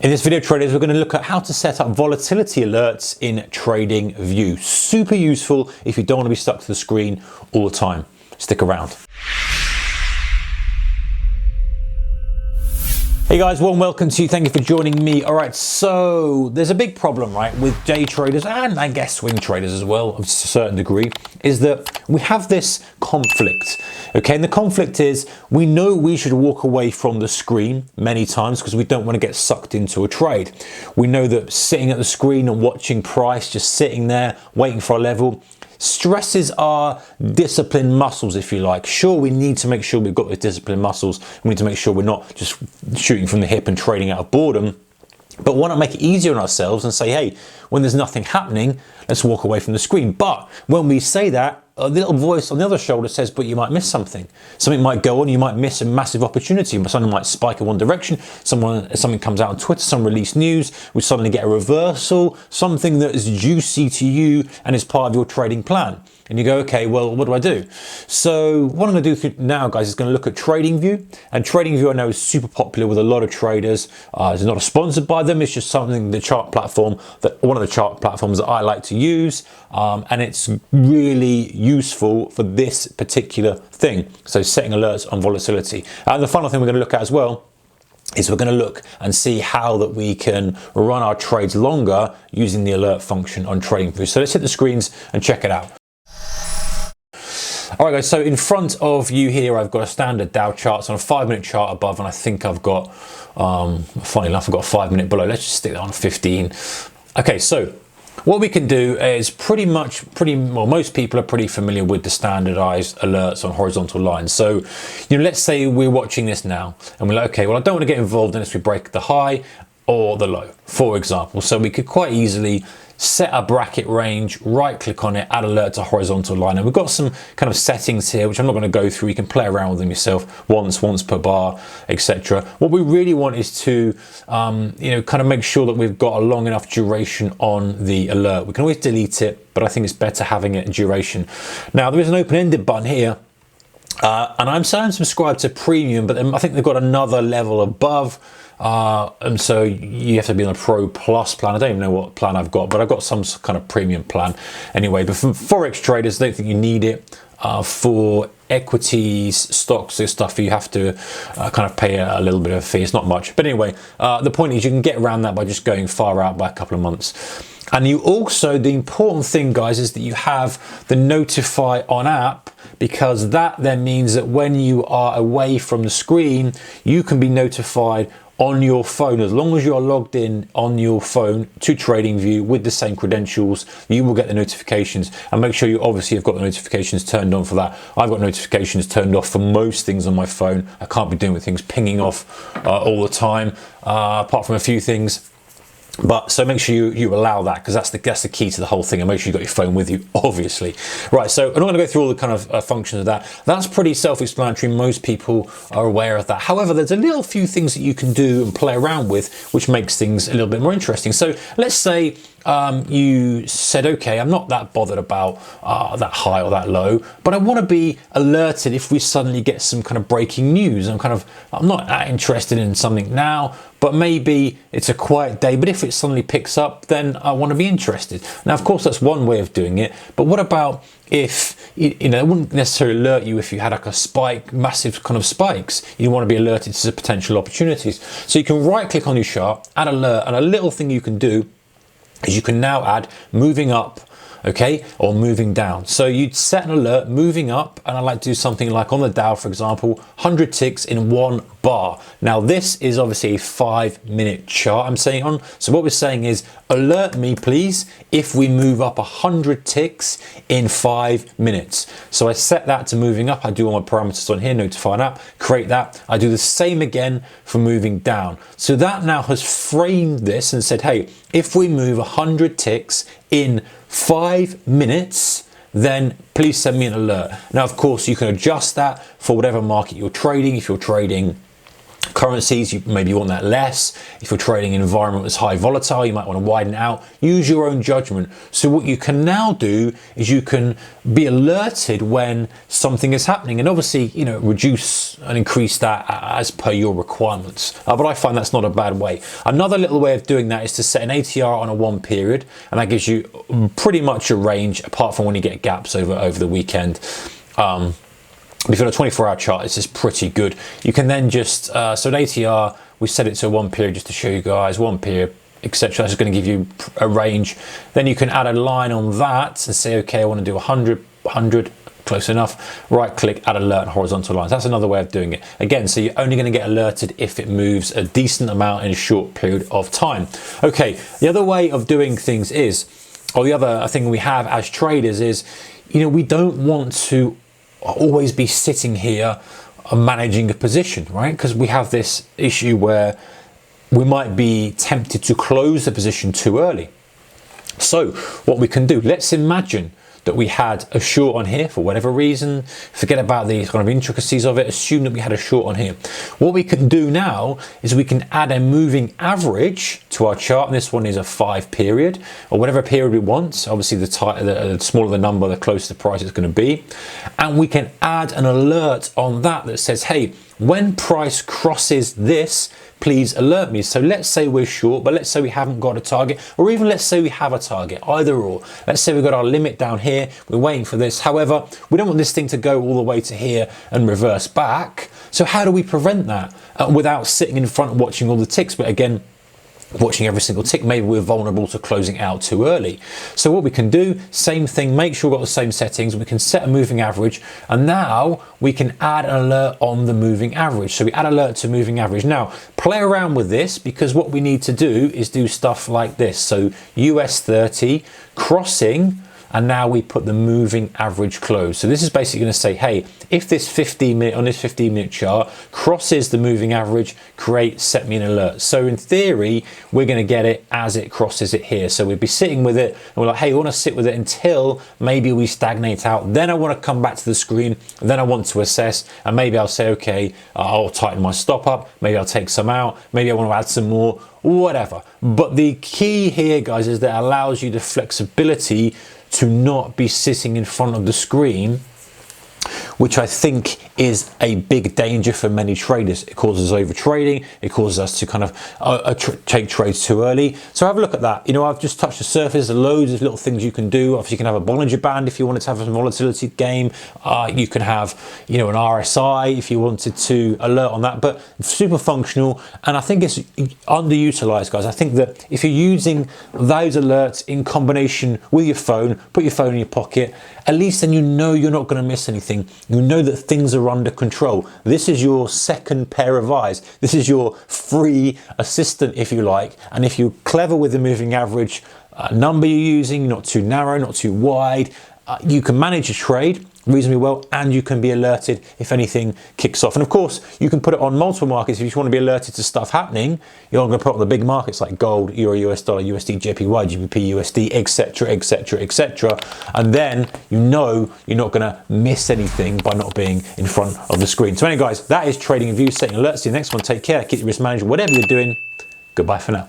In this video, traders, we're going to look at how to set up volatility alerts in TradingView. Super useful if you don't want to be stuck to the screen all the time. Stick around. Hey guys, warm welcome to you. Thank you for joining me. All right, so there's a big problem, right, with day traders and I guess swing traders as well, to a certain degree, is that we have this conflict. Okay, and the conflict is we know we should walk away from the screen many times because we don't want to get sucked into a trade. We know that sitting at the screen and watching price, just sitting there waiting for a level, stresses our disciplined muscles, if you like. Sure, we need to make sure we've got those disciplined muscles. We need to make sure we're not just shooting from the hip and trading out of boredom. But why not make it easier on ourselves and say, hey, when there's nothing happening, let's walk away from the screen. But when we say that, a little voice on the other shoulder says, but you might miss something. Something might go on, you might miss a massive opportunity. Something might spike in one direction, something comes out on Twitter, some release news, we suddenly get a reversal, something that is juicy to you and is part of your trading plan. And you go, okay, well, what do I do? So what I'm going to do now, guys, is going to look at TradingView. And TradingView I know is super popular with a lot of traders. It's not sponsored by them. It's just something, the chart platform, one of the chart platforms that I like to use. And it's really useful for this particular thing. So setting alerts on volatility. And the final thing we're going to look at as well is we're going to look and see how that we can run our trades longer using the alert function on TradingView. So let's hit the screens and check it out. All right, guys, so in front of you here, I've got a standard Dow chart. So on a 5-minute chart above, and I think I've got, funny enough, I've got a 5-minute below. Let's just stick that on 15. Okay, so what we can do is most people are pretty familiar with the standardized alerts on horizontal lines. So, let's say we're watching this now and we're like, okay, well, I don't want to get involved unless we break the high or the low, for example. So we could quite easily set a bracket range, right click on it, add alert to horizontal line. And we've got some kind of settings here, which I'm not going to go through. You can play around with them yourself, once per bar, etc. What we really want is to, kind of make sure that we've got a long enough duration on the alert. We can always delete it, but I think it's better having it in duration. Now, there is an open-ended button here. And I'm subscribed to premium, but I think they've got another level above. And so you have to be on a Pro Plus plan. I don't even know what plan I've got, but I've got some kind of premium plan anyway. But for Forex traders, I don't think you need it. For equities, stocks, this stuff, you have to kind of pay a little bit of a fee. It's not much. But anyway, the point is you can get around that by just going far out by a couple of months. And you also, the important thing, guys, is that you have the notify on app, because that then means that when you are away from the screen, you can be notified on your phone. As long as you're logged in on your phone to TradingView with the same credentials, you will get the notifications. And make sure you obviously have got the notifications turned on for that. I've got notifications turned off for most things on my phone. I can't be doing with things pinging off all the time, apart from a few things. But so make sure you allow that, because that's the key to the whole thing, and make sure you've got your phone with you, obviously. Right, so I'm not going to go through all the kind of functions of that. That's pretty self-explanatory. Most people are aware of that. However, there's a little few things that you can do and play around with, which makes things a little bit more interesting. So let's say you said, okay, I'm not that bothered about that high or that low, but I want to be alerted if we suddenly get some kind of breaking news. I'm not that interested in something now, but maybe it's a quiet day, but if it suddenly picks up, then I want to be interested. Now, of course, that's one way of doing it, but what about if, it wouldn't necessarily alert you if you had like a spike, massive kind of spikes. You want to be alerted to potential opportunities. So you can right click on your chart, add alert, and a little thing you can do is you can now add moving up, okay, or moving down. So you'd set an alert moving up, and I like to do something like on the Dow, for example, 100 ticks in 1 bar. Now this is obviously a 5-minute chart I'm saying on. So what we're saying is alert me please if we move up 100 ticks in 5 minutes. So I set that to moving up. I do all my parameters on here, notify an app, create that. I do the same again for moving down. So that now has framed this and said, hey, if we move 100 ticks in 5 minutes, then please send me an alert. Now, of course, you can adjust that for whatever market you're trading. If you're trading Currencies, maybe you want that less. If you're trading in an environment that's high volatile, you might want to widen it out. Use your own judgment. So what you can now do is you can be alerted when something is happening, and obviously, you know, reduce and increase that as per your requirements. But I find that's not a bad way. Another little way of doing that is to set an ATR on a 1 period, and that gives you pretty much a range, apart from when you get gaps over the weekend. If you're on a 24-hour chart, this is pretty good. You can then just, so an ATR, we set it to 1 period just to show you guys, 1 period, etc. That's going to give you a range. Then you can add a line on that and say, okay, I want to do 100, close enough. Right click, add alert, horizontal lines. That's another way of doing it. Again, so you're only going to get alerted if it moves a decent amount in a short period of time. Okay, the other way of doing things is, or the other thing we have as traders is, you know, we don't want to always be sitting here managing a position, right? Because we have this issue where we might be tempted to close the position too early. So what we can do, let's imagine that we had a short on here for whatever reason. Forget about the kind of intricacies of it. Assume that we had a short on here. What we can do now is we can add a moving average to our chart. And this one is a 5 period or whatever period we want. Obviously, the smaller the number, the closer the price is going to be. And we can add an alert on that says, hey, when price crosses this, please alert me. So let's say we're short, but let's say we haven't got a target, or even let's say we have a target, either or. Let's say we've got our limit down here, we're waiting for this. However, we don't want this thing to go all the way to here and reverse back. So how do we prevent that without sitting in front and watching all the ticks? But again, watching every single tick, maybe we're vulnerable to closing out too early. So what we can do, same thing, make sure we've got the same settings. We can set a moving average, and now we can add an alert on the moving average. So we add alert to moving average. Now, play around with this, because what we need to do is do stuff like this. So US 30 crossing, and now we put the moving average close. So this is basically going to say, hey, if this 15-minute chart crosses the moving average, set me an alert. So in theory, we're going to get it as it crosses it here. So we'd be sitting with it, and we're like, hey, we want to sit with it until maybe we stagnate out. Then I want to come back to the screen. Then I want to assess, and maybe I'll say, okay, I'll tighten my stop up. Maybe I'll take some out. Maybe I want to add some more, whatever. But the key here, guys, is that it allows you the flexibility to not be sitting in front of the screen, which I think is a big danger for many traders. It causes over trading. It causes us to kind of take trades too early. So have a look at that. You know, I've just touched the surface. There's loads of little things you can do. Obviously, you can have a Bollinger Band if you wanted to have a volatility game. You can have, you know, an RSI if you wanted to alert on that. But super functional, and I think it's underutilized, guys. I think that if you're using those alerts in combination with your phone, put your phone in your pocket, at least then you know you're not going to miss anything. You know that things are under control. This is your second pair of eyes. This is your free assistant, if you like. And if you're clever with the moving average number you're using, not too narrow, not too wide, you can manage your trade reasonably well, and you can be alerted if anything kicks off. And of course, you can put it on multiple markets. If you want to be alerted to stuff happening, you're not going to put it on the big markets like gold, euro, US dollar, USD, JPY, GBP, USD, etc., etc., etc. And then you know you're not going to miss anything by not being in front of the screen. So anyway, guys, that is TradingView, setting alerts. See you next one. Take care. Keep your risk management. Whatever you're doing, goodbye for now.